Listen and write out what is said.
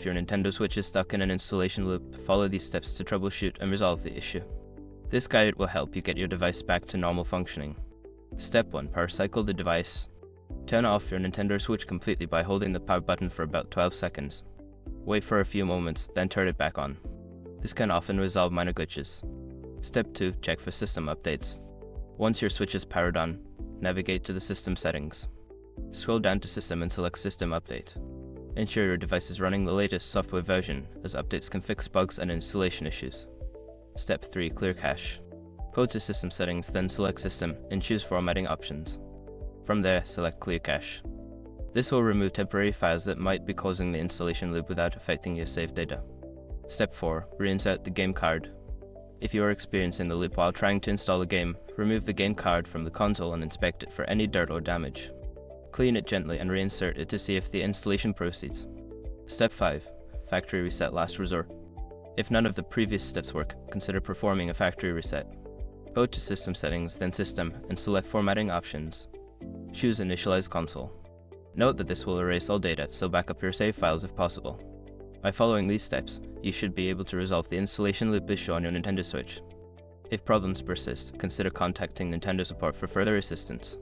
If your Nintendo Switch is stuck in an installation loop, follow these steps to troubleshoot and resolve the issue. This guide will help you get your device back to normal functioning. Step 1. Power cycle the device. Turn off your Nintendo Switch completely by holding the power button for about 12 seconds. Wait for a few moments, then turn it back on. This can often resolve minor glitches. Step 2. Check for system updates. Once your Switch is powered on, navigate to the system settings. Scroll down to System and select System Update. Ensure your device is running the latest software version, as updates can fix bugs and installation issues. Step 3. Clear cache. Go to System Settings, then select System and choose Formatting Options. From there, select Clear Cache. This will remove temporary files that might be causing the installation loop without affecting your saved data. Step 4. Reinsert the game card. If you are experiencing the loop while trying to install a game, remove the game card from the console and inspect it for any dirt or damage. Clean it gently and reinsert it to see if the installation proceeds. Step 5. Factory reset last resort. If none of the previous steps work, consider performing a factory reset. Go to System Settings, then System, and select Formatting Options. Choose Initialize Console. Note that this will erase all data, so back up your save files if possible. By following these steps, you should be able to resolve the installation loop issue on your Nintendo Switch. If problems persist, consider contacting Nintendo support for further assistance.